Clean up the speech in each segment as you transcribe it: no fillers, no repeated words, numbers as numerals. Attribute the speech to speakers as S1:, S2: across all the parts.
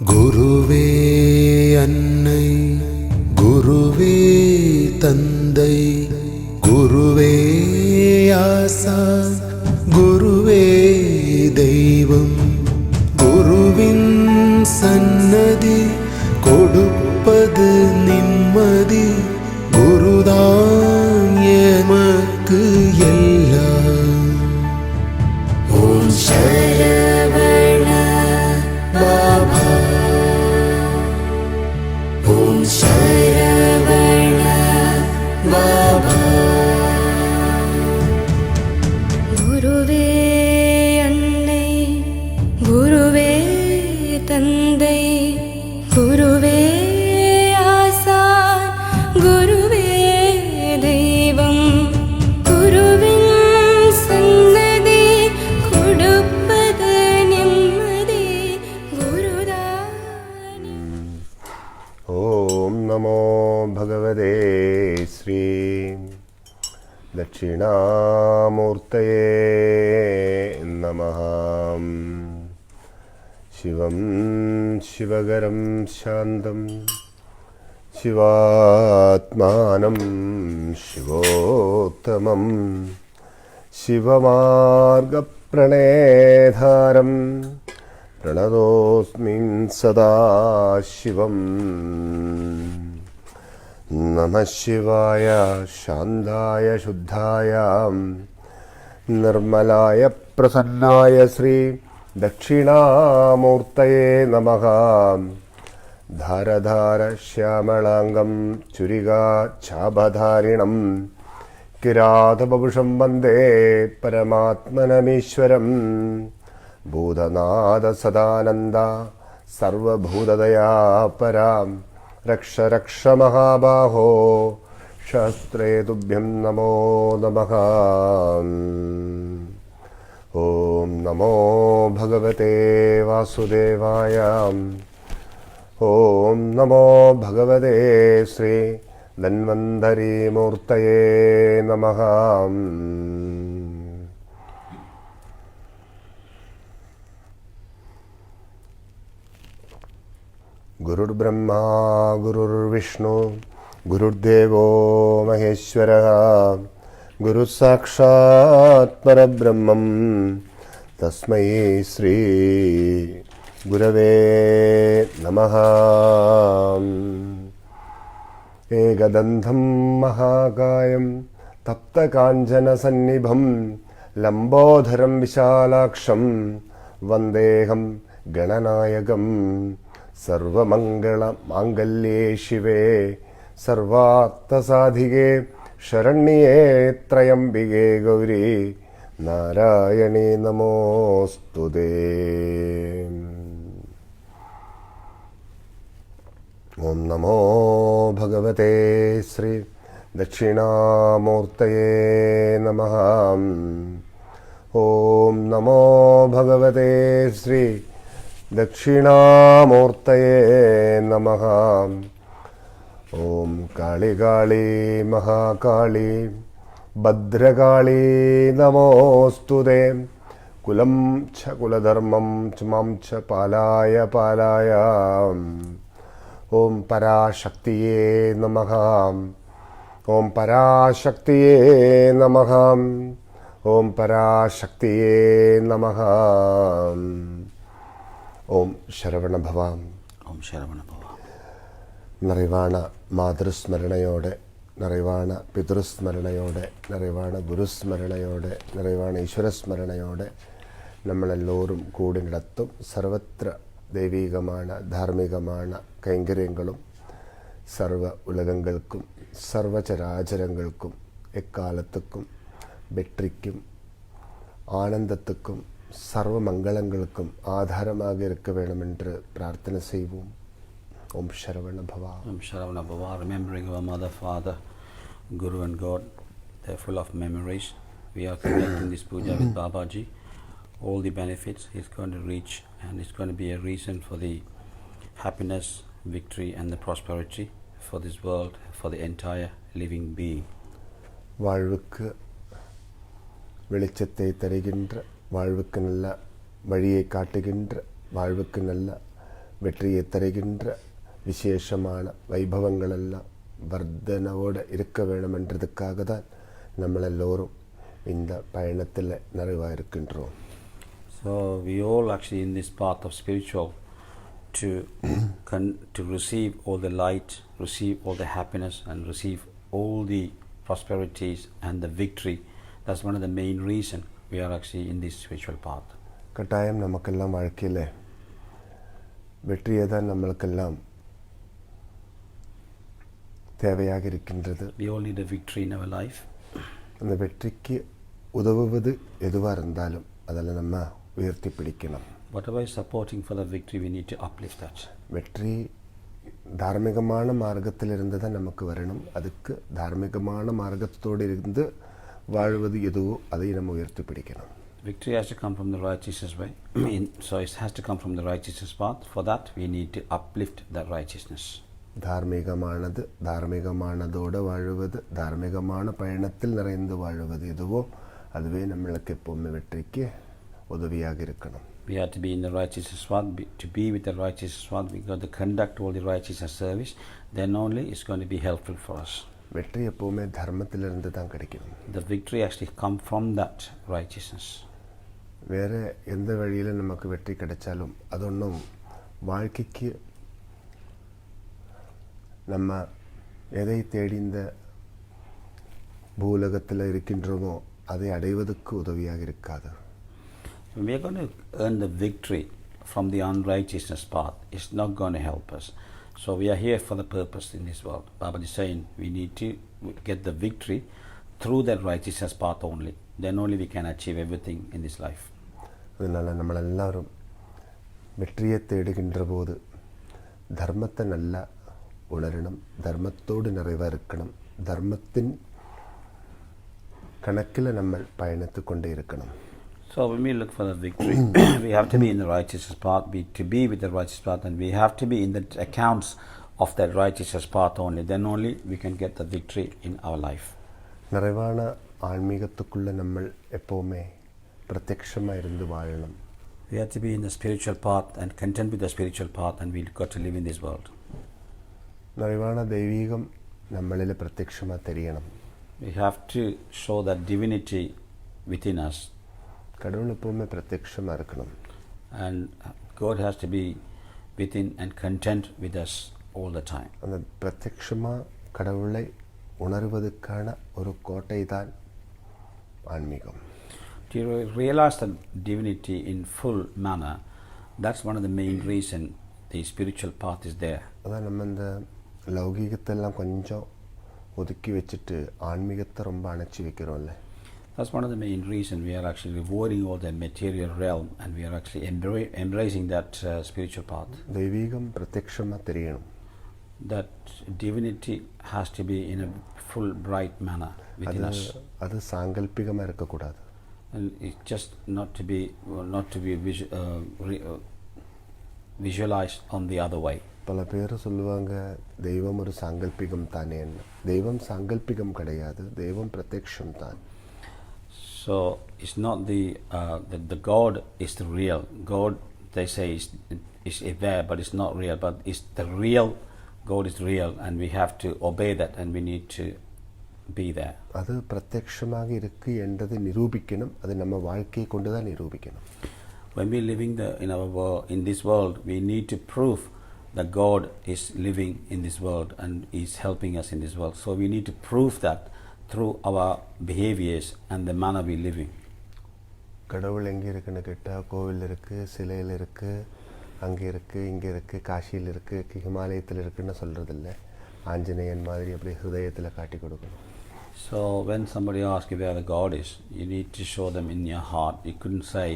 S1: குருவே அன்னை, குருவே தந்தை, குருவே ஆசான், குருவே தெய்வம். குருவின் சன்னதி கொடுப்பது நிம்மதி, குருதான் எமக்கு எல்லாம். ஓம் சரவண பாபா, ஓம் சரவண பாபா.
S2: குருவே அன்னை, குருவே தந்தை, குருவே ஆசான், குருவே தெய்வம். குருவின் சன்னதி கொடுப்பது நிம்மதி, குருதான்.
S3: ஓம் நமோ பகவதே ஸ்ரீ தட்சிணாமூர்த்தயே நமः. சிவம் சிவகரம் சாந்தம் சிவாத்மானம் சிவோத்தமம் சிவமார்கப்ரணேதாரம் प्रणतोऽस्मिन् सदा शिवम्. नमः शिवाय शान्ताय शुद्धाय निर्मलाय प्रसन्नाय श्री दक्षिणामूर्तये नमः. धारधार श्यामलाङ्गं चुरिगा चापधारिणं किरातवपुषं वन्दे परमात्मनमीश्वरम्. भूतनाद सदानन्द सर्वभूतदया परां रक्ष रक्ष महाबाहो शास्त्रे तुभ्यं नमो नमः. ॐ नमो भगवते वासुदेवाय. ॐ नमो भगवते श्री धन्वन्तरी मूर्तये नमः. गुरुर्ब्रह्मा गुरुर्विष्णु गुरुर्देवो महेश्वरः. गुरुः साक्षात् परब्रह्मं तस्मै श्री गुरवे नमः. एकदन्तं महाकायं तप्तकाञ्चनसन्निभं लम्बोदरं विशालाक्षं वन्देऽहं गणनायकम्. सर्वमङ्गलमाङ्गल्ये शिवे सर्वार्थसाधिके शरण्ये त्र्यम्बिके गौरी नारायणी नमोऽस्तुते. ॐ नमो भगवते श्री दक्षिणामूर्तये नमः. ॐ नमो भगवते श्री दक्षिणामूर्तये नमः. ॐ काली काली महाकाली भद्रकाली नमोऽस्तुते. कुलं च कुलधर्मं च मां च पालाय पालाय. ॐ पराशक्तिये नमः. ॐ पराशक्तिये नमः. ॐ पराशक्तिये नमः. ஓம் சரவண பவாம்.
S4: ஓம் சரவண பவா.
S3: நிறைவான മാതൃസ്മരണയോടെ, நிறைவான പിതൃസ്മരണയോടെ, நிறைவான ഗുരുസ്മരണയോടെ, நிறைவான ഈശ്വരസ്മരണയോടെ നമ്മളെല്ലാവരും കൂടി നടത്തും സർവത്ര ദൈവീകമാണ് ധാർമ്മികമാണ് കൈങ്കര്യങ്ങളും സർവ ഉലകങ്ങൾക്കും സർവചരാചരങ്ങൾക്കും എക്കാലത്തുക്കും வெற்றிக்கும் ஆனந்தத்துக்கும் சர்வ மங்களங்களுக்கும் ஆதாரமாக இருக்க வேண்டும் என்று பிரார்த்தனை செய்வோம். ஓம் சரவண பவா.
S4: Om Sharavana Bhava. Remembering our mother, father, Guru and God, they're full of memories. We are conducting this puja with Babaji. All the benefits is going to reach, and it's going to be a reason for the happiness, victory and the prosperity for this world, for the entire living being.
S3: வாழ்வுக்கு வெளிச்சத்தை தருகின்ற, வாழ்வுக்கு நல்ல வழியை காட்டுகின்ற, வாழ்வுக்கு நல்ல வெற்றியை தருகின்ற விசேஷமான வைபவங்களெல்லாம் வர்தனவோடு இருக்க வேணுமென்றதுக்காக தான் நம்ம எல்லோரும் இந்த பயணத்தில் நிறைவாக இருக்கின்றோம்.
S4: So we all actually in this path of spiritual to to receive all the light, receive all the happiness, and receive all the prosperities and the victory. That's one of the main reason we are actually in this spiritual path.
S3: கட்டாயம் நமக்கெல்லாம் வாழ்க்கையில் வெற்றியை தான் நம்மளுக்கெல்லாம் தேவையாக இருக்கின்றது.
S4: We all need a victory in our life.
S3: அந்த வெற்றிக்கு உதவுவது எதுவாக இருந்தாலும் அதில் நம்ம உயர்த்தி பிடிக்கணும்.
S4: Whatever is supporting for the victory, we need to uplift that.
S3: வெற்றி தார்மீகமான மார்க்கத்திலிருந்து தான் நமக்கு வரணும். அதுக்கு தார்மீகமான மார்க்கத்தோடு இருந்து வாழ்வது எதுவோ அதை நம்ம உயர்த்தி பிடிக்கணும்.
S4: Victory has to come from the righteousness way. So it has to come from the righteousness path. For that, we need to uplift that righteousness. தார்மீகமானதோடு வாழுவது, தார்மீகமான பயணத்தில் நிறைந்து வாழுவது எதுவோ அதுவே நம்மளுக்கு எப்போவுமே வெற்றிக்கு உதவியாக இருக்கணும். We have to be in the righteousness path. To be with the righteousness path, we got to conduct all the righteousness service. Then only it's going to be helpful for us.
S3: வெற்றி எப்போவுமே தர்மத்திலிருந்து தான் கிடைக்கும்.
S4: The victory actually come from that righteousness.
S3: வேறு எந்த வழியில் நமக்கு வெற்றி கிடைச்சாலும் அது ஒன்றும் வாழ்க்கைக்கு நம்ம எதை தேடி இந்த பூலகத்தில் இருக்கின்றோமோ அதை அடைவதற்கு உதவியாக இருக்காது.
S4: We are going to earn the victory from the unrighteousness path. It's not going to help us. So we are here for the purpose in this world. Baba is saying we need to get the victory through that righteousness path only. Then only we can achieve everything in this life.
S3: அதனால் நம்மளெல்லாரும் வெற்றியை தேடுகின்ற போது தர்மத்தை நல்லா உணரணும், தர்மத்தோடு நிறைவாக இருக்கணும், தர்மத்தின் கணக்கில் நம்ம பயணித்து கொண்டே இருக்கணும்.
S4: So when we look for the victory, we have to be in the righteousness path, to be with the righteous path, and we have to be in the accounts of that righteousness path only. Then only we can get the victory in our life.
S3: நிறைவான ஆன்மீகத்துக்குள்ள நம்ம எப்போவுமே பிரத்யக்ஷமாக இருந்து வாழணும்.
S4: We have to be in the spiritual path and content with the spiritual path, and we've got to live in this world.
S3: நிறைவான தெய்வீகம் நம்மளில் பிரத்யக்ஷமாக தெரியணும்.
S4: We have to show that divinity within us.
S3: கடவுள் எப்போவுமே பிரத்யக்ஷமாக இருக்கணும்.
S4: And God has to be within and content with us all the time.
S3: அந்த பிரத்யக்ஷமாக கடவுளை உணர்வதற்கான ஒரு கோட்டை தான் ஆன்மீகம்.
S4: To realize the divinity in full manner, that's one of the main reason the spiritual path is there.
S3: அதான் நம்ம இந்த லௌகீகத்தெல்லாம் கொஞ்சம் ஒதுக்கி வச்சுட்டு ஆன்மீகத்தை ரொம்ப அணைச்சி வைக்கிறோம்ல.
S4: That's one of the main reasons we are actually avoiding all the material realm, and we are actually embracing that spiritual path.
S3: தெய்வீகம் பிரத்யக்ஷமாக தெரியணும்.
S4: That divinity has to be in a full bright manner within us.
S3: அது சாங்கல்பிகமாக இருக்கக்கூடாது.
S4: And it's just not to be visualized on the other way.
S3: பல பேர் சொல்லுவாங்க தெய்வம் ஒரு சாங்கல்பிகம் தானேன்னு. தெய்வம் சாங்கல்பிகம் கிடையாது, தெய்வம் பிரத்யக்ஷம் தான்.
S4: So it's not the God is the real God. They say is there, but it's not real. But it's the real God is real, and we have to obey that, and we need to be there.
S3: அது பிரத்யக்ஷமாக இருக்கு என்றதை நிரூபிக்கணும். அது நம்ம வாழ்க்கையை கொண்டு தான் நிரூபிக்கணும்.
S4: When we living in this world, we need to prove that God is living in this world and is helping us in this world. So we need to prove that through our behaviors and the manner we living.
S3: கடவுள் எங்கே இருக்குன்னு கேட்டால் கோவில் இருக்குது, சிலையில் இருக்குது, அங்கே இருக்குது, இங்கே இருக்குது, காசியில் இருக்குது, ஹிமாலயத்தில் இருக்குன்னு சொல்கிறதில்ல. ஆஞ்சநேயன் மாதிரி அப்படி ஹிருதயத்தில் காட்டி கொடுக்கணும்.
S4: So when somebody asks you where the God is, you need to show them in your heart. You couldn't say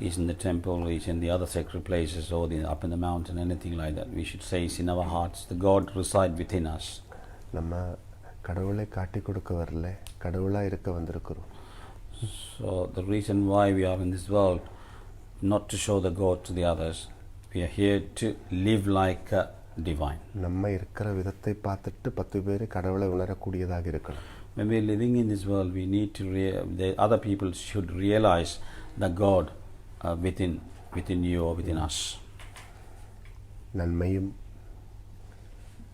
S4: he's in the temple, he's in the other sacred places, or up in the mountain, anything like that. We should say he's in our hearts. The God resides within us.
S3: நம்ம கடவுளை காட்டி கொடுக்க வரல, கடவுளாக இருக்க வந்திருக்கிறோம்.
S4: So the reason why we are in this world, not to show the God to the others, we are here to live like a divine.
S3: நம்ம இருக்கிற விதத்தை பார்த்துட்டு 10 பேர் கடவுளை உணரக்கூடியதாக இருக்கணும்.
S4: When we are living in this world, we need to the other people should realize the God within you or within us.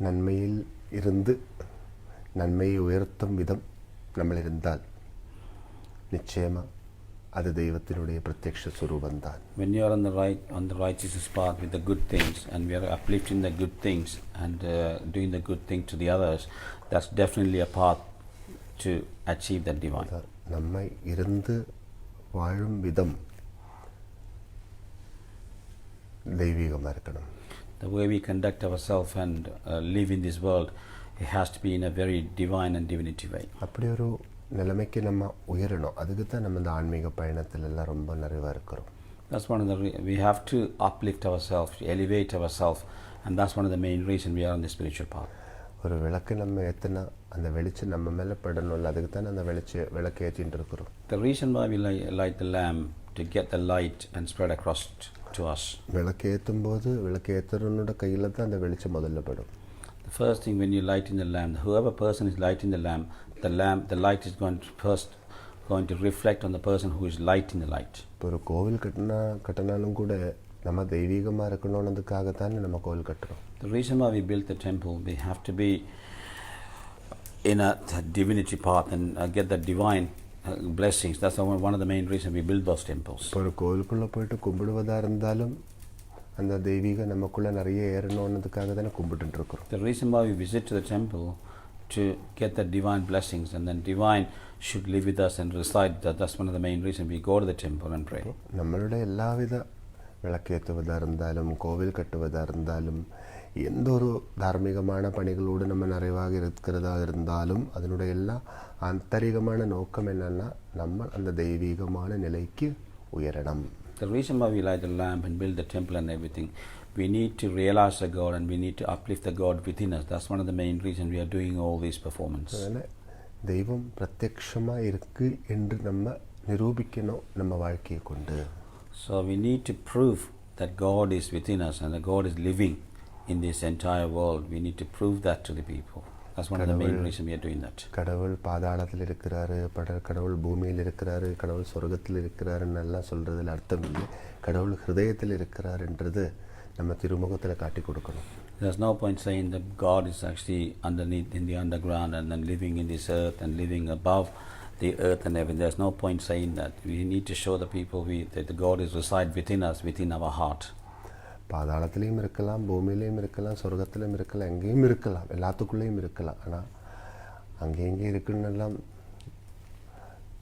S3: നന്മയിൽ ഇருந்து നന്മയെ ഉയർത്തും വിധം നമ്മളിരുന്നാൽ നിശ്ചയമാ അത് ദൈവത്തിനുடைய പ്രത്യക്ഷ സ്വരൂപം താൻ.
S4: When you are on the righteous path with the good things, and we are uplifting the good things and doing the good thing to the others, that's definitely a path to achieve that divine.
S3: നമ്മை இருந்து வாழும் விதம் ദൈവികமாக இருக்கணும்.
S4: The way we conduct ourselves and live in this world, it has to be in a very divine and divinity way.
S3: அப்படி ஒரு நிலைமைக்கு நம்ம உயரணும். அதுக்கு தான் நம்ம இந்த ஆன்மீக பயணத்தில் எல்லாம் ரொம்ப நிறைவாக இருக்கிறோம்.
S4: That's one of the we have to uplift ourselves, elevate ourselves, and that's one of the main reason we are on the spiritual path.
S3: ஒரு விளக்கு நம்ம ஏற்றினா அந்த வெளிச்சம் நம்ம மேலே படணும்ல, அதுக்கு தான் அந்த விளக்கு ஏற்றிட்டு இருக்கிறோம்.
S4: The reason why we light the lamp to get the light and spread across to us.
S3: விளக்கு ஏற்றும் போது விளக்கு ஏற்றுறவனோட கையில் தான் அந்த வெளிச்சம் முதல்ல படும்.
S4: The first thing when you light in the lamp, whoever person is lighting the lamp, the light is going to reflect on the person who is lighting the light.
S3: இப்போ ஒரு கோவில் கட்டினாலும் கூட நம்ம தெய்வீகமாக இருக்கணும்னதுக்காக தானே நம்ம கோவில் கட்டுறோம்.
S4: The reason why we built the temple, we have to be in a divinity path and get the divine blessings. That's one of the main reasons we build those temples.
S3: இப்போ ஒரு கோவிலுக்குள்ளே போயிட்டு கும்பிடுவதாக இருந்தாலும் அந்த தெய்வீக நமக்குள்ளே நிறைய ஏறணும்னதுக்காக தானே கும்பிட்டு இருக்கிறோம்.
S4: The reason why we visit to the temple to get the divine blessings, and then divine should live with us and reside with us. That's one of the main reasons we go to the temple and pray.
S3: നമ്മളുടെ എല്ലാവിധ വിളക്കേറ്റുവதாக இருந்தாலும் கோவில் கட்டுவதாக இருந்தாலும் எந்த ஒரு தார்மீகமான பணிகளோடு நம்ம நிறைவாக இருக்கிறதா இருந்தாலும் அதனுடைய எல்லா ஆந்தரிகமான நோக்கம் என்னன்னா நம்ம அந்த தெய்வீகமான நிலைக்கு உயரணும்.
S4: The reason why we light the lamp and build the temple and everything, we need to realize the God and we need to uplift the God within us. That's one of the main reasons we are doing all these performance.
S3: தெய்வம் பிரத்யக்ஷமாக இருக்கு என்று நம்ம நிரூபிக்கணும் நம்ம வாழ்க்கையை கொண்டு.
S4: So we need to prove that God is within us and that God is living in this entire world. We need to prove that to the people. That's one of the main reasons we are doing that.
S3: கடவுள் பாதாளத்தில் இருக்கிறாரு, கடவுள் பூமியில் இருக்கிறாரு, கடவுள் சொர்க்கத்தில் இருக்கிறாருன்னு எல்லாம் சொல்கிறதுல அர்த்தம் இல்லை. கடவுள் ஹிருதயத்தில் இருக்கிறாருன்றது நம்ம திருமுகத்தில் காட்டி கொடுக்கணும்.
S4: There's no point saying that God is actually underneath in the underground and then living in this earth and living above the earth and everything. There's no point saying that. We need to show the people that the God is reside within us, within our heart.
S3: பாதாளத்திலையும் இருக்கலாம், பூமியிலையும் இருக்கலாம், சொர்க்கத்திலையும் இருக்கலாம், எங்கேயும் இருக்கலாம், எல்லாத்துக்குள்ளேயும் இருக்கலாம். ஆனால் அங்கே எங்கே இருக்குன்னு எல்லாம்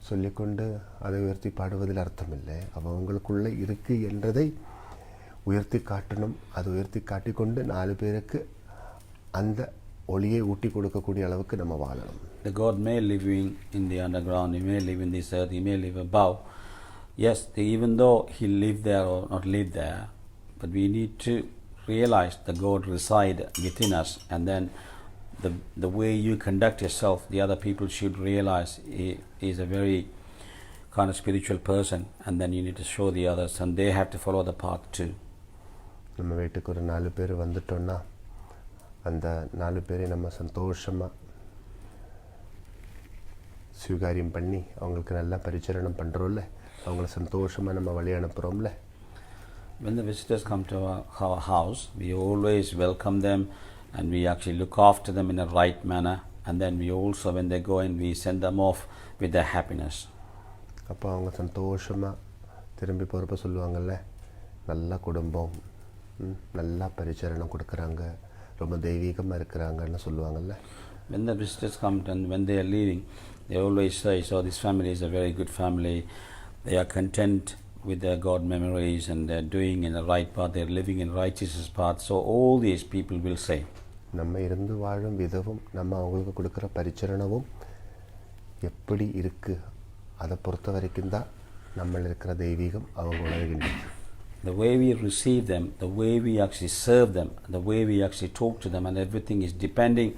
S3: சொல்லிக்கொண்டு அதை உயர்த்தி பாடுவதில் அர்த்தமில்லை. அவங்களுக்குள்ளே இருக்கு என்றதை உயர்த்தி காட்டணும். அது உயர்த்தி காட்டிக்கொண்டு 4 பேருக்கு அந்த ஒளியை ஊட்டி கொடுக்கக்கூடிய அளவுக்கு நம்ம வாழணும்.
S4: The God may live in the underground, He may live in this earth, He may live above. Yes, even though He live there or not live there, but we need to realize that God reside within us, and then the way you conduct yourself, the other people should realize He is a very kind of spiritual person, and then you need to show the others and they have to follow the path too.
S3: நம்ம வீட்டுக்கு ஒரு 4 பேர் வந்துட்டோன்னா அந்த 4 பேரை நம்ம சந்தோஷமாக ஸ்வீகாரியம் பண்ணி அவங்களுக்கு நல்லா பரிச்சரணம் பண்ணுறோம்ல, அவங்கள சந்தோஷமாக நம்ம வழி அனுப்புகிறோம்ல.
S4: When the visitors come to our house, we always welcome them and we actually look after them in a right manner, and then we also, when they go in, we send them off with their happiness.
S3: அப்போ அவங்க சந்தோஷமாக திரும்பி போகிறப்ப சொல்லுவாங்கள்ல, நல்ல குடும்பம், நல்லா பரிச்சரணம் கொடுக்குறாங்க, ரொம்ப தெய்வீகமாக இருக்கிறாங்கன்னு சொல்லுவாங்கள்ல.
S4: When the visitors come and when they are leaving, they always say, so this family is a very good family, they are content with their God memories and they're doing in the right path, they're living in righteous path. So all these people will say,
S3: நம்ம இருந்து வாழும் விதமும் நம்ம அவங்களுக்கு கொடுக்குற பரிச்சரணமும் எப்படி இருக்குது அதை பொறுத்த வரைக்கும் தான் நம்ம இருக்கிற தெய்வீகம் அவங்க உணர்கின்றது.
S4: The way we receive them, the way we actually serve them, the way we actually talk to them, and everything is depending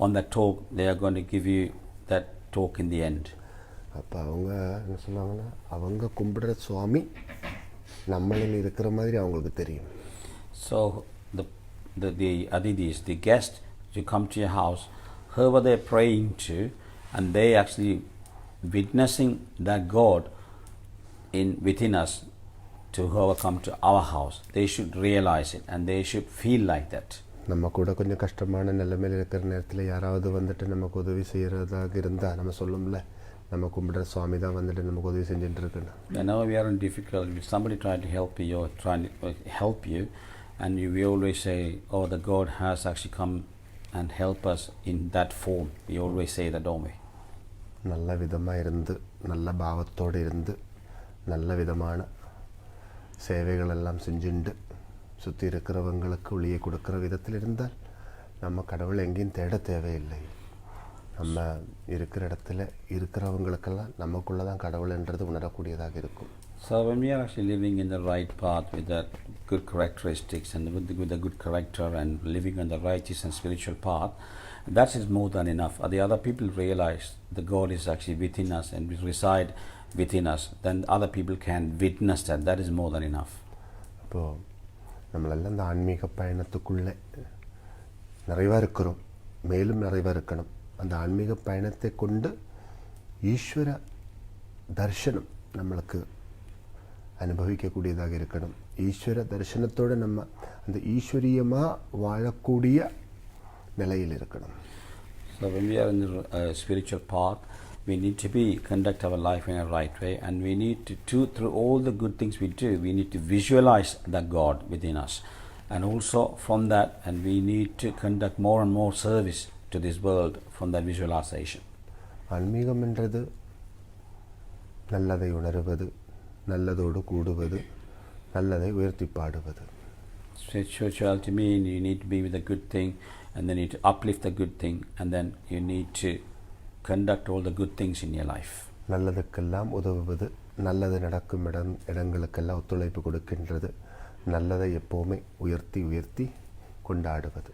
S4: on that talk. They are going to give you that talk in the end.
S3: அப்போ அவங்க என்ன சொல்லுவாங்கன்னா, அவங்க கும்பிடுற சுவாமி நம்மளில் இருக்கிற மாதிரி அவங்களுக்கு தெரியும்.
S4: So the adidis, the guests who come to your house, whoever they're praying to, and they actually witnessing that God within us, to whoever come to our house. They should realize it and they should feel like that.
S3: நம்ம கூட கொஞ்சம் கஷ்டமான நிலைமையில் இருக்கிற நேரத்தில் யாராவது வந்துட்டு நமக்கு உதவி செய்கிறதாக இருந்தால் நம்ம சொல்லும்ல, நம்ம கும்பிட்ற சுவாமி தான் வந்துட்டு நமக்கு உதவி செஞ்சுட்டு இருக்குன்னு.
S4: Whenever we are in difficulty, if somebody tries to help you or trying to help you, and we always say, oh, the God has actually come and help us in that form. We always say that, don't we?
S3: நல்ல விதமாக இருந்து, நல்ல பாவத்தோடு இருந்து, நல்ல விதமான சேவைகள் எல்லாம் செஞ்சுண்டு சுற்றி இருக்கிறவங்களுக்கு ஒளியை கொடுக்குற விதத்தில் இருந்தால் நம்ம கடவுள் எங்கேயும் தேட தேவையில்லை. நம்ம இருக்கிற இடத்துல இருக்கிறவங்களுக்கெல்லாம் நமக்குள்ளே தான் கடவுள்ன்றது உணரக்கூடியதாக இருக்கும்.
S4: So when we are actually living in the right path with the good characteristics and with the good character and living on the righteous and spiritual path, that is more than enough. The other people realize the God is actually within us and we reside within us. Then other people can witness that. That is more than enough.
S3: அப்போது நம்மளெல்லாம் இந்த ஆன்மீக பயணத்துக்குள்ளே நிறைவாக இருக்கிறோம், மேலும் நிறைவாக இருக்கணும். அந்த ஆன்மீக பயணத்தை கொண்டு ஈஸ்வர தரிசனம் நம்மளுக்கு அனுபவிக்கக்கூடியதாக இருக்கணும். ஈஸ்வர தரிசனத்தோடு நம்ம அந்த ஈஸ்வரியமாக வாழக்கூடிய நிலையில் இருக்கணும்.
S4: So when we are in the spiritual path, we need to conduct our life in a right way, and we need to through all the good things we do, we need to visualize the God within us, and also from that, and we need to conduct more and more service to this world from that visualization.
S3: ஆன்மீகம் என்றது நல்லதை உணர்வது, நல்லதோடு கூடுவது, நல்லதை உயர்த்தி பாடுவது.
S4: Spirituality means you need to be with a good thing, and then you need to uplift the good thing, and then you need to conduct all the good things in your life.
S3: நல்லதுக்கெல்லாம் உதவுவது, நல்லது நடக்கும் இடங்களுக்கெல்லாம் ஒத்துழைப்பு கொடுக்கின்றது, நல்லதை எப்போவுமே உயர்த்தி உயர்த்தி கொண்டாடுவது.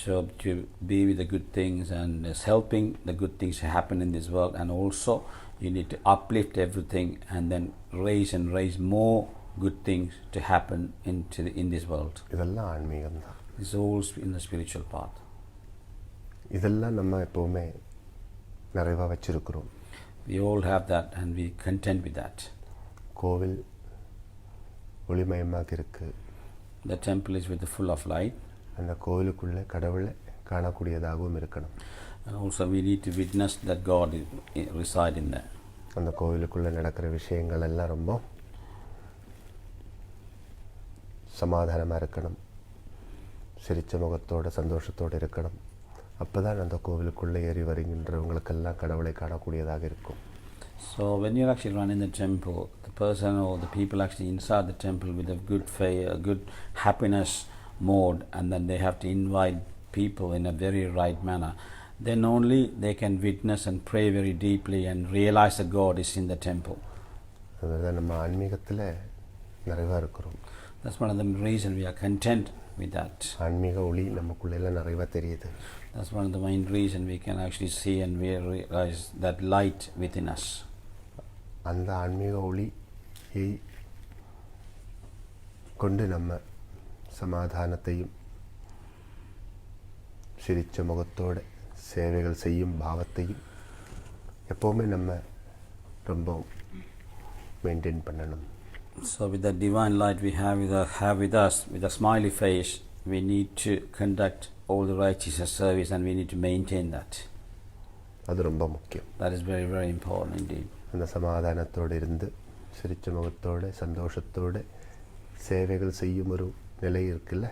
S4: So to be with the good things and helping the good things to happen in this world, and also you need to uplift everything and then raise more good things to happen in this world.
S3: இதெல்லாம் ஆன்மீகம் தான்.
S4: It's all in the spiritual path.
S3: இதெல்லாம் நம்ம எப்போவுமே நிறைவாக வச்சிருக்கிறோம்.
S4: We all have that and we content with that.
S3: கோவில் ஒளிமயமாக இருக்கு.
S4: The temple is with the full of light.
S3: அந்த கோவிலுக்குள்ளே கடவுளை காணக்கூடியதாகவும் இருக்கணும்.
S4: And also we need to witness that God reside in there.
S3: அந்த கோவிலுக்குள்ளே நடக்கிற விஷயங்கள் எல்லாம் ரொம்ப சமாதானமாக இருக்கணும், சிரிச்ச முகத்தோடு சந்தோஷத்தோடு இருக்கணும். அப்போ தான் அந்த கோவிலுக்குள்ளே ஏறி வருகின்றவங்களுக்கெல்லாம் கடவுளை காணக்கூடியதாக இருக்கும்.
S4: So when you're actually running the temple, the person or the people actually inside the temple with a good faith, a good happiness mode, and then they have to invite people in a very right manner, then only they can witness and pray very deeply and realize that God is in the temple.
S3: அதுதான் நம்ம ஆன்மீகத்தில் நிறைவாக இருக்கிறோம்.
S4: That's one of the reasons we are content with that.
S3: ஆன்மீக ஒளி நமக்குள்ளெல்லாம் நிறைவாக தெரியுது.
S4: That's one of the main reasons we can actually see and we realize that light within us.
S3: அந்த ஆன்மீக ஒளியை கொண்டு நம்ம சமாதானத்தையும் சிரிச்ச முகத்தோடு சேவைகள் செய்யும் பாவத்தையும் எப்போவுமே நம்ம ரொம்ப மெயின்டைன் பண்ணணும்.
S4: So with the divine light we have with us, with a smiley face, we need to conduct all the righteous service and we need to maintain that.
S3: அது ரொம்ப முக்கியம்.
S4: That is very, very important indeed.
S3: அந்த சமாதானத்தோடு இருந்து சிரிச்ச முகத்தோடு சந்தோஷத்தோடு சேவைகள் செய்யும் ஒரு நிலை இருக்குல்ல,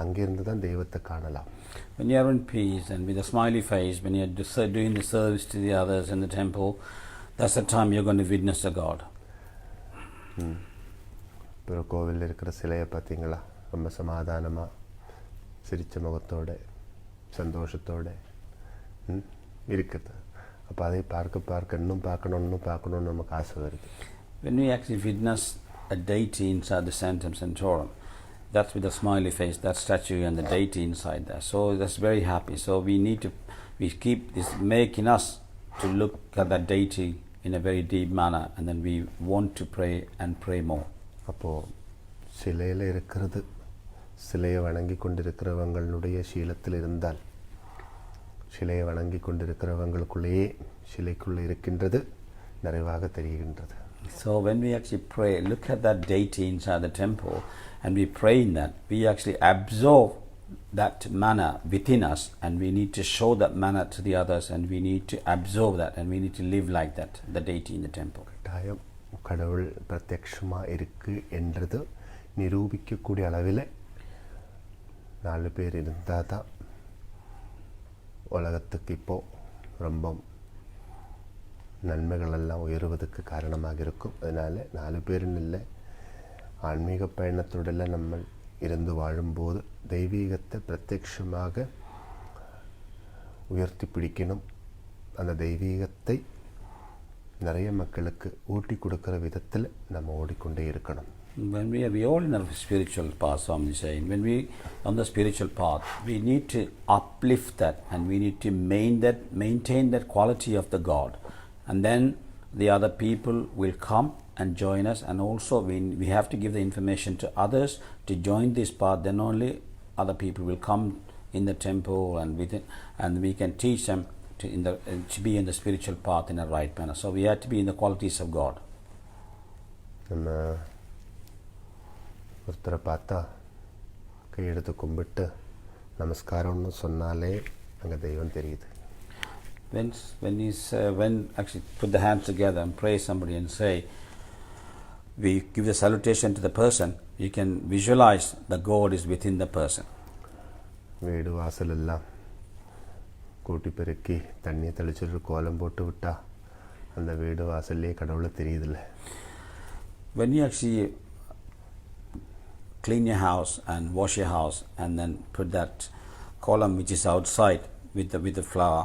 S3: அங்கிருந்து தான் தெய்வத்தை காணலாம்.
S4: When you are in peace and with a smiley face, when you are doing the service to the others in the temple, that's the time you're going to witness the God.
S3: இப்போ கோவிலில் இருக்கிற சிலையை பார்த்தீங்களா, ரொம்ப சமாதானமாக சிரிச்ச முகத்தோடு சந்தோஷத்தோடு இருக்குது. அப்போ அதை பார்க்க இன்னும் பார்க்கணுன்னு நமக்கு ஆசை வருது.
S4: When we actually witness a deity inside the Sanctum Sanctorum, that's with a smiley face, that statue and the deity inside there. So that's very happy. So we keep this making us to look at that deity in a very deep manner, and then we want to pray and pray more.
S3: அப்போது சிலையில் இருக்கிறது சிலையை வணங்கி கொண்டிருக்கிறவங்களுடைய சீலத்தில் இருந்தால், சிலையை வணங்கி கொண்டிருக்கிறவங்களுக்குள்ளேயே சிலைக்குள்ளே இருக்கின்றது நிறைவாக தெரிகின்றது.
S4: So when we actually pray, look at that deity inside the temple, and we pray in that, we actually absorb that manna within us, and we need to show that manna to the others, and we need to absorb that, and we need to live like that, the deity in the temple.
S3: கட்டாயம் கடவுள் பிரத்யட்சமாக இருக்குது என்றது நிரூபிக்கக்கூடிய அளவில் 4 பேர் இருந்தால் தான் உலகத்துக்கு இப்போது ரொம்ப நன்மைகளெல்லாம் உயருவதற்கு காரணமாக இருக்கும். அதனால் 4 பேருன்னு இல்லை, ஆன்மீக பயணத்தோடெல்லாம் நம்ம இருந்து வாழும்போது தெய்வீகத்தை பிரத்யட்சமாக உயர்த்தி பிடிக்கணும். அந்த தெய்வீகத்தை நிறைய மக்களுக்கு ஊட்டி கொடுக்குற விதத்தில் நம்ம ஓடிக்கொண்டே இருக்கணும்.
S4: When we are all in a spiritual path, Swami is saying, when we on the spiritual path, we need to uplift that, and we need to maintain that quality of the God, and then the other people will come and join us, and also we have to give the information to others to join this path. Then only other people will come in the temple and we can teach them to be in the spiritual path in a right manner. So we have to be in the qualities of God.
S3: நம்ம ஒருத்தரை பார்த்தா கையெடுத்து கும்பிட்டு நமஸ்காரம்னு சொன்னாலே அங்கே தெய்வம் தெரியுது.
S4: When actually put the hands together and praise somebody and say, we give the salutation to the person, you can visualize the God is within the person.
S3: வீடு வாசல் எல்லாம் கூட்டி பெருக்கி தண்ணி தெளிச்சுட்டு கோலம் போட்டு விட்டா அந்த வீடு வாசல்லே கடவுளை தெரியுதில்ல.
S4: When you actually clean your house and wash your house and then put that column which is outside with the flower,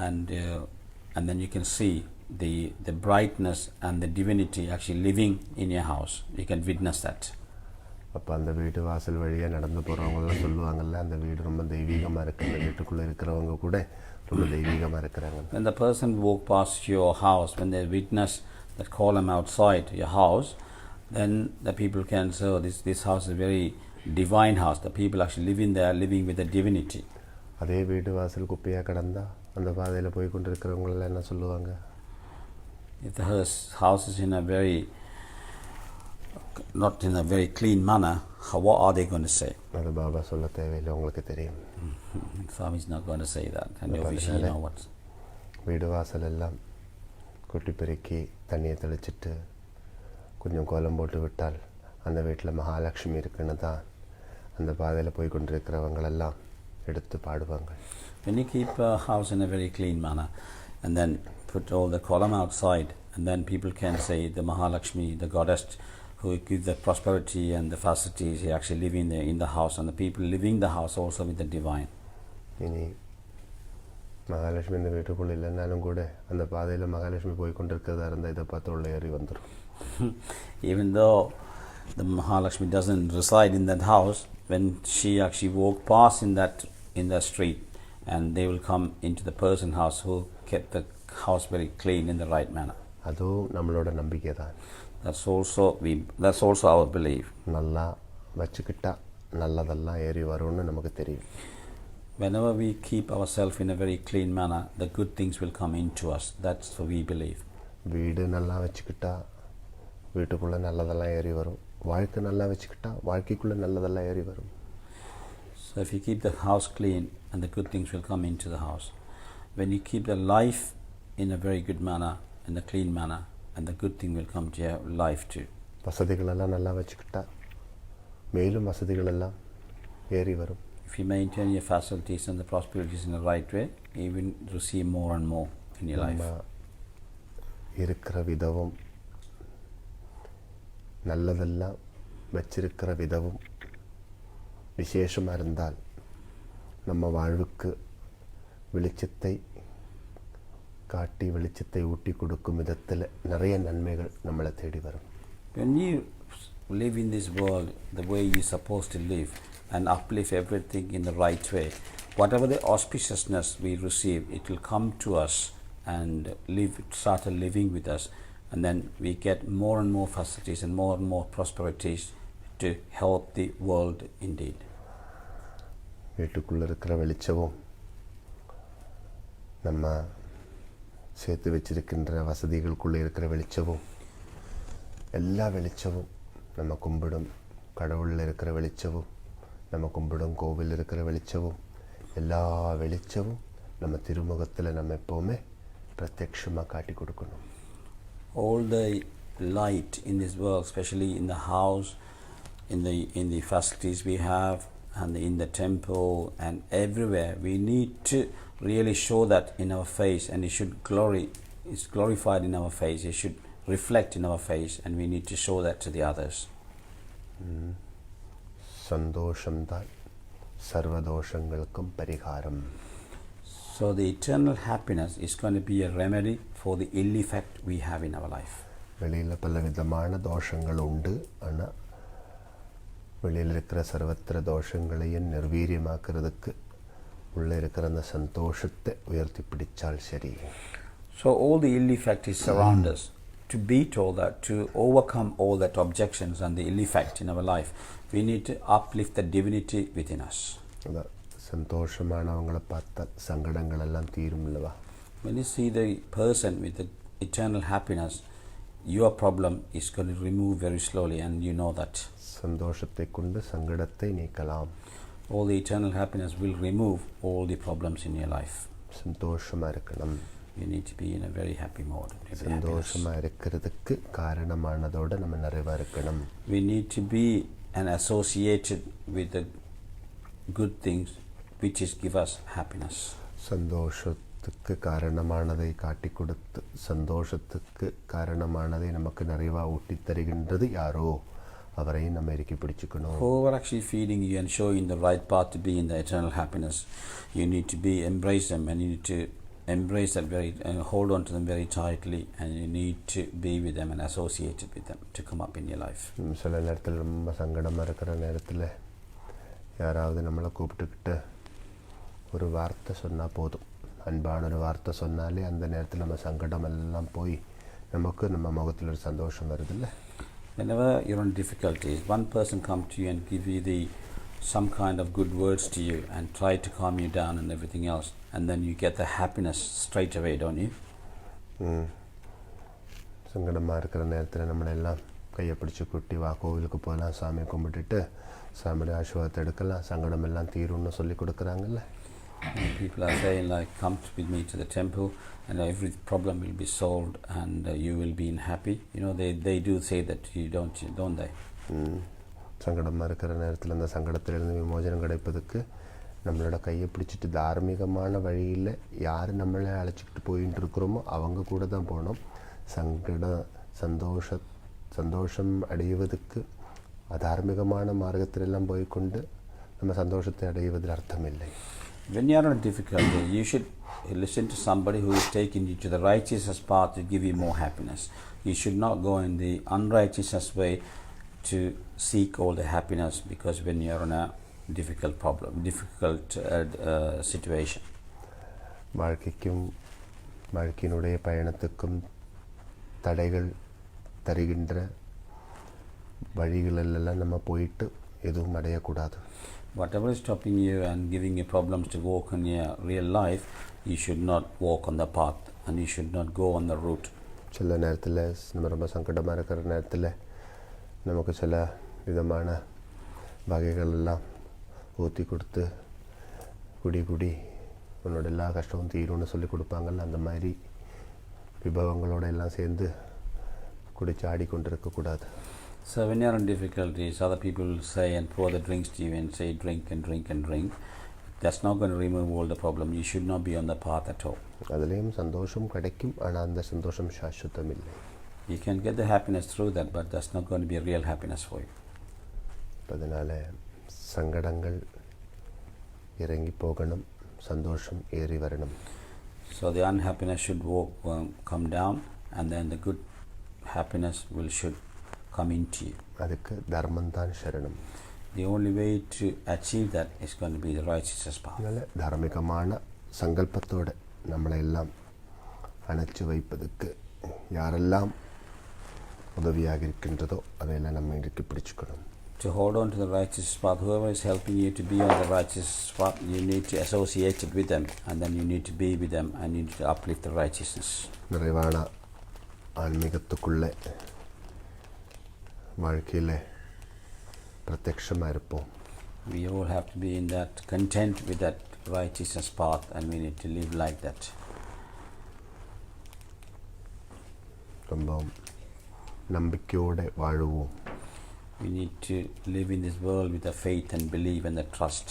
S4: and then you can see the brightness and the divinity actually living in your house. You can witness that.
S3: அப்போ அந்த வீட்டு வாசல் வழியாக நடந்து போகிறவங்களாம் சொல்லுவாங்கல்ல, அந்த வீடு ரொம்ப தெய்வீகமாக இருக்குது, அந்த வீட்டுக்குள்ளே இருக்கிறவங்க கூட ரொம்ப தெய்வீகமாக இருக்கிறாங்க.
S4: When the person walk past your house, when they witness that column outside your house, then the people can say, oh, this house is a very divine house. The people actually live in there, living with the divinity.
S3: அதே வீடு வாசல் குப்பையாக கிடந்தா அந்த பாதையில் போய் கொண்டு இருக்கிறவங்களெல்லாம் என்ன சொல்லுவாங்க?
S4: If the house is not in a very clean manner, what are they going to say?
S3: அது பாபா சொல்ல தேவையில்லை, உங்களுக்கு தெரியும்.
S4: Swami is not going to say that, and obviously you know what.
S3: வீடு வாசல் எல்லாம் கொட்டி பெருக்கி தண்ணியை தெளிச்சிட்டு கொஞ்சம் கோலம் போட்டு விட்டால் அந்த வீட்டில் மகாலட்சுமி இருக்குன்னு தான் அந்த பாதையில் போய் கொண்டிருக்கிறவங்களெல்லாம் எடுத்து பாடுவாங்க.
S4: When you keep a house in a very clean manner and then put all the column outside, and then people can say the Mahalakshmi, the goddess who gives the prosperity and the facilities, he actually living there in the house, and the people living the house also with the divine.
S3: இனி மகாலட்சுமி இந்த வீட்டுக்குள்ளே இல்லைன்னாலும் கூட அந்த பாதையில் மகாலட்சுமி போய் கொண்டிருக்கிறதா இருந்தால் இதை பார்த்து உள்ள ஏறி வந்துடும்.
S4: Even though the Mahalakshmi doesn't reside in that house, when she actually walk past in the street, and they will come into the person house who kept the house very clean in the right manner.
S3: அதுவும் நம்மளோட நம்பிக்கை தான்.
S4: That's also our belief.
S3: நல்லா வச்சுக்கிட்டா நல்லதெல்லாம் ஏறி வரும்னு நமக்கு தெரியும்.
S4: Whenever we keep ourselves in a very clean manner, the good things will come into us. That's what we believe.
S3: வீடு நல்லா வச்சுக்கிட்டா வீட்டுக்குள்ளே நல்லதெல்லாம் ஏறி வரும். வாழ்க்கை நல்லா வச்சுக்கிட்டா வாழ்க்கைக்குள்ளே நல்லதெல்லாம் ஏறி வரும்.
S4: So if you keep the house clean, and the good things will come into the house. When you keep the life in a very good manner, in a clean manner, and the good thing will come to your life too.
S3: வசதிகளெல்லாம் நல்லா வச்சுக்கிட்டா மேலும் வசதிகள் எல்லாம் ஏறி வரும்.
S4: If you maintain your facilities and the prosperities in the right way, you will receive more and more in your life.
S3: இருக்கிற விதவும் நல்லதெல்லாம் வச்சிருக்கிற விதவும் விசேஷமாக இருந்தால் நம்ம வாழ்வுக்கு வெளிச்சத்தை காட்டி வெளிச்சத்தை ஊட்டி கொடுக்கும் விதத்தில் நிறைய நன்மைகள் நம்மளை தேடி வரும்.
S4: When you live in this world the way you're supposed to live and uplift everything in the right way, whatever the auspiciousness we receive, it will come to us and start living with us, and then we get more and more facilities and more prosperities to help the world indeed.
S3: வீட்டுக்குள்ளே இருக்கிற வெளிச்சமும் நம்ம சேர்த்து வச்சிருக்கின்ற வசதிகளுக்குள்ளே இருக்கிற வெளிச்சமும் எல்லா வெளிச்சமும் நம்ம கும்பிடும் கடவுளில் இருக்கிற வெளிச்சமும் நம்ம கும்பிடும் கோவில் இருக்கிற வெளிச்சமும் எல்லா வெளிச்சமும் நம்ம திருமுகத்தில் நம்ம எப்போவுமே பிரத்யட்சமாக காட்டி கொடுக்கணும்.
S4: All the light in this world, especially in the house, in the facilities we have, and in the temple and everywhere, we need to really show that in our face, and it's glorified in our face. It should reflect in our face, and we need to show that to the others.
S3: சந்தோஷம்தான் சர்வதோஷங்களுக்கும் பரிகாரம்.
S4: So the eternal happiness is going to be a remedy for the ill effect we have in our life.
S3: வெளியில் பல விதமான தோஷங்கள் உண்டு. ஆனால் வெளியில் இருக்கிற சர்வத்திர தோஷங்களையும் நிர்வீரியமாக்குறதுக்கு உள்ளே இருக்கிற அந்த சந்தோஷத்தை உயர்த்தி பிடிச்சால் சரி.
S4: So all the ill effect is surround us. To beat all that, to overcome all that objections and the ill effect in our life, we need to uplift the divinity within us.
S3: அதான் சந்தோஷமானவங்களை பார்த்தா சங்கடங்கள் எல்லாம் தீரும் இல்லவா?
S4: When you see the person with the eternal happiness, your problem is going to remove very slowly, and you know that.
S3: சந்தோஷத்தை கொண்டு சங்கடத்தை நீக்கலாம்.
S4: All the eternal happiness will remove all the problems in your life.
S3: சந்தோஷமாக இருக்கணும்.
S4: You need to be in a very happy mode.
S3: சந்தோஷமாக இருக்கிறதுக்கு காரணமானதோடு நம்ம நிறைவாக இருக்கணும்.
S4: We need to be and associated with the good things which is give us happiness.
S3: சந்தோஷத்துக்கு காரணமானதை காட்டி கொடுத்து சந்தோஷத்துக்கு காரணமானதை நமக்கு நிறைவாக ஊட்டித் தருகின்றது யாரோ அவரையும் நம்ம இறுக்கி பிடிச்சுக்கணும்.
S4: Who are actually feeding you and showing the right path to be in the eternal happiness, you need to embrace them, and you need to embrace that and hold on to them very tightly, and you need to be with them and associated with them to come up in your life.
S3: சில நேரத்தில் ரொம்ப சங்கடமாக இருக்கிற நேரத்தில் யாராவது நம்மளை கூப்பிட்டுக்கிட்டு ஒரு வார்த்தை சொன்னால் போதும். அன்பான ஒரு வார்த்தை சொன்னாலே அந்த நேரத்தில் நம்ம சங்கடம் எல்லாம் போய் நமக்கு நம்ம முகத்தில் ஒரு சந்தோஷம் வருதில்ல.
S4: Whenever you're in difficulties, one person come to you and give you some kind of good words to you and try to calm you down and everything else, and then you get the happiness straight away, don't you?
S3: சங்கடமாக இருக்கிற நேரத்தில் நம்மளெல்லாம் கையை பிடிச்சி குட்டி வா கோவிலுக்கு போகலாம், சாமி கும்பிட்டுட்டு சாமியோட ஆசீர்வாதத்தை எடுக்கலாம், சங்கடம் எல்லாம் தீரும்னு சொல்லி கொடுக்குறாங்கல்ல.
S4: People are saying like, come with me to the temple and every problem will be solved and you will be happy. You know, they do say that, you don't they?
S3: சங்கடமாக இருக்கிற நேரத்தில் அந்த சங்கடத்திலிருந்து விமோசனம் கிடைப்பதுக்கு நம்மளோட கையை பிடிச்சிட்டு தார்மீகமான வழியில் யார் நம்மளை அழைச்சிக்கிட்டு போயின்னு இருக்கிறோமோ அவங்க கூட தான் போகணும். சந்தோஷம் அடைவதுக்கு அதார்மிகமான மார்க்கத்திலெல்லாம் போய்கொண்டு நம்ம சந்தோஷத்தை அடைவதில் அர்த்தம் இல்லை.
S4: When you are in difficulty, you should listen to somebody who is taking you to the righteous path to give you more happiness. You should not go in the unrighteous way to seek all the happiness, because when you are in a difficult situation.
S3: வாழ்க்கையினுடைய பயணத்துக்கும் தடைகள் தருகின்ற வழிகளெல்லாம் நம்ம போயிட்டு எதுவும் அடையக்கூடாது.
S4: Whatever is stopping you and giving you problems to walk in your real life, you should not walk on the path and you should not go on the route.
S3: சில நேரத்தில் நம்ம ரொம்ப சங்கடமாக இருக்கிற நேரத்தில் நமக்கு சில விதமான வகைகள் எல்லாம் ஊற்றி கொடுத்து குடி உன்னோட எல்லா கஷ்டமும் தீரும்னு சொல்லி கொடுப்பாங்கல்ல, அந்த மாதிரி விபவங்களோட எல்லாம் சேர்ந்து குடிச்சு ஆடிக்கொண்டு இருக்கக்கூடாது.
S4: So when you are in difficulties, other people will say and pour the drinks to you and say drink and drink and drink. That's not going to remove all the problem. You should not be on the path at all.
S3: அதுலேயும் சந்தோஷம் கிடைக்கும், ஆனால் அந்த சந்தோஷம் சாஸ்வதம் இல்லை.
S4: You can get the happiness through that, but that's not going to be a real happiness for you.
S3: அதனால் சங்கடங்கள் இறங்கி போகணும், சந்தோஷம் ஏறி வரணும்.
S4: So the unhappiness should come down, and then the good happiness should come into you.
S3: அதுக்கு தர்மம் தான் சரணம்.
S4: The only way to achieve that is going to be the righteous path.
S3: அதனால் தார்மீகமான சங்கல்பத்தோடு நம்மளை எல்லாம் அணைச்சி வைப்பதற்கு யாரெல்லாம் உதவியாக இருக்கின்றதோ அதையெல்லாம் நம்ம இறுக்கி பிடிச்சுக்கணும்.
S4: To hold on to the righteous path, whoever is helping you to be on the righteous path, you need to associate it with them, and then you need to be with them, and you need to uplift the righteousness.
S3: நிறைவான ஆன்மீகத்துக்குள்ளே வாழ்க்கையில் பிரத்யட்சமாக இருப்போம்.
S4: We all have to be in that content with that righteousness path, and we need to live like that.
S3: ரொம்ப நம்பிக்கையோடு வாழுவோம்.
S4: We need to live in this world with the faith and belief and the trust.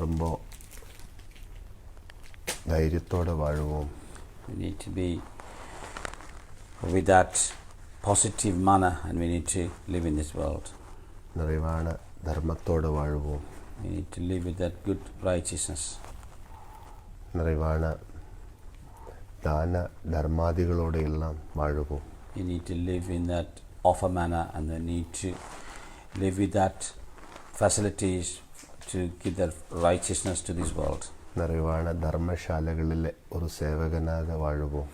S3: ரொம்ப தைரியத்தோடு வாழுவோம்.
S4: We need to be with that positive manner, and we need to live in this world.
S3: நிறைவான தர்மத்தோடு வாழுவோம்.
S4: We need to live with that good righteousness.
S3: நிறைவான தான தர்மாதிகளோடு எல்லாம் வாழுவோம்.
S4: You need to live in that offer manner, and they need to live with that facilities to give that righteousness to this world.
S3: நிறைவான தர்மசாலைகளில் ஒரு சேவகனாக வாழுவோம்.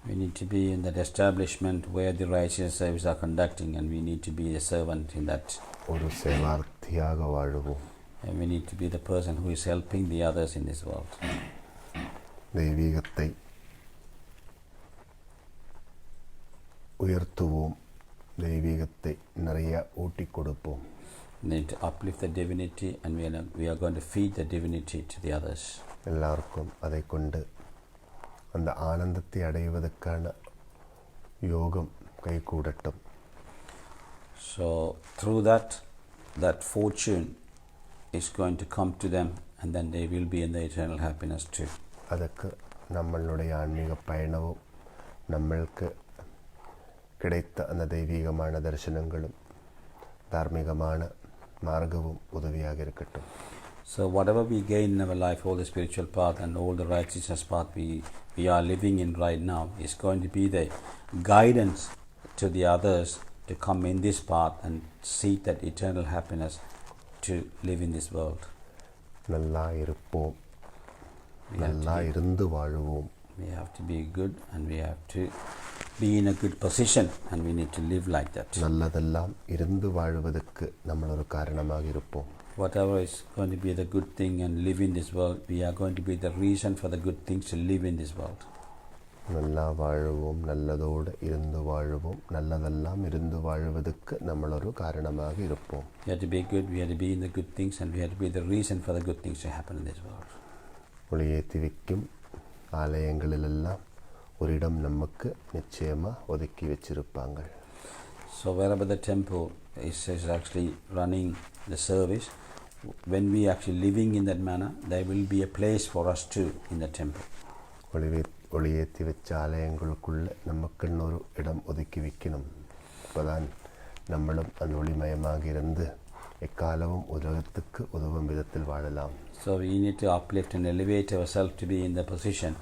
S4: We need to be in that establishment where the righteous service are conducting, and we need to be a servant in that.
S3: ஒரு சேவார்த்தியாக வாழுவோம்.
S4: And we need to be the person who is helping the others in this world.
S3: தெய்வீகத்தை உயர்த்துவோம். தெய்வீகத்தை நிறைய ஊட்டி கொடுப்போம்.
S4: We need to uplift the divinity, and we are going to feed the divinity to the others.
S3: எல்லாருக்கும் அதை கொண்டு அந்த ஆனந்தத்தை அடைவதற்கான யோகம் கைகூடட்டும்.
S4: So through that fortune is going to come to them, and then they will be in the eternal happiness too.
S3: அதுக்கு நம்மளுடைய ஆன்மீக பயணமும் நம்மளுக்கு கிடைத்த அந்த தெய்வீகமான தரிசனங்களும் தார்மீகமான மார்க்கமும் உதவியாக இருக்கட்டும்.
S4: So whatever we gain in our life, all the spiritual path and all the righteousness path we are living in right now, is going to be the guidance to the others to come in this path and seek that eternal happiness to live in this world.
S3: நல்லா இருப்போம். நல்லா இருந்து வாழுவோம்.
S4: We have to be good, and we have to be in a good position, and we need to live like that.
S3: நல்லதெல்லாம் இருந்து வாழ்வதற்கு நம்ம ஒரு காரணமாக இருப்போம்.
S4: Whatever is going to be the good thing and live in this world, we are going to be the reason for the good things to live in this world.
S3: நல்லா வாழுவோம். நல்லதோடு இருந்து வாழுவோம். நல்லதெல்லாம் இருந்து வாழ்வதற்கு நம்ம ஒரு காரணமாக இருப்போம்.
S4: We have to be good, we have to be in the good things, and we have to be the reason for the good things to happen in this world.
S3: ஒளியேற்றி வைக்கும் ஆலயங்களிலெல்லாம் ஒரு இடம் நமக்கு நிச்சயமாக ஒதுக்கி வச்சிருப்பாங்க.
S4: So wherever the temple is actually running the service, when we actually living in that manner, there will be a place for us too in the temple.
S3: ஒளியேற்றி வச்ச ஆலயங்களுக்குள்ள நமக்குன்னு ஒரு இடம் ஒதுக்கி வைக்கணும். அப்போதான் நம்மளும் அந்த ஒளிமயமாக இருந்து எக்காலமும் உலகத்துக்கு உதவும் விதத்தில் வாழலாம்.
S4: So we need to uplift and elevate ourselves to be in the position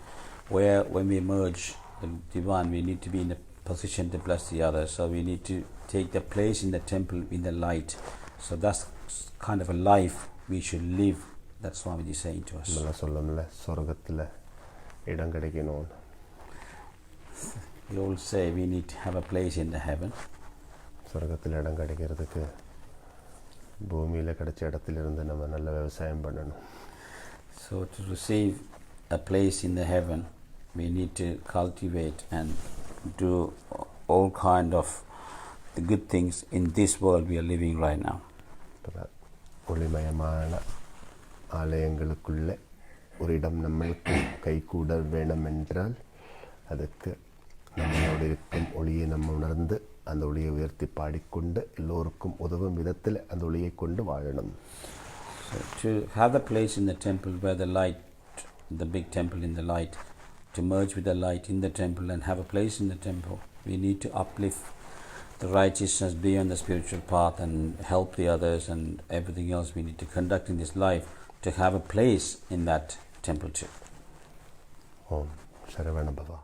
S4: where when we merge the divine, we need to be in a position to bless the others. So we need to take the place in the temple in the light. So that's kind of a life we should live. That's what Swamiji is saying to us.
S3: நம்மள சொல்லணும்ல சொர்க்கத்தில் இடம் கிடைக்கணும்.
S4: We all say we need to have a place in the heaven.
S3: சொர்க்கத்தில் இடம் கிடைக்கிறதுக்கு பூமியில் கிடைச்ச இடத்திலிருந்து நம்ம நல்ல விவசாயம் பண்ணணும்.
S4: So to receive a place in the heaven, we need to cultivate and do all kind of the good things in this world we are living right now.
S3: ஒளிமயமான ஆலயங்களுக்குள்ளே ஒரு இடம் நம்மளுக்கு கைகூட வேணும் என்றால் அதுக்கு நம்மளோடு இருக்கும் ஒளியை நம்ம உணர்ந்து அந்த ஒளியை உயர்த்தி பாடிக்கொண்டு எல்லோருக்கும் உதவும் விதத்தில் அந்த ஒளியை கொண்டு வாழணும்.
S4: So to have a place in the temple where the light, the big temple in the light, to merge with the light in the temple and have a place in the temple, we need to uplift the righteousness beyond the spiritual path and help the others and everything else we need to conduct in this life to have a place in that temple too.
S3: Om Saravana Bhava.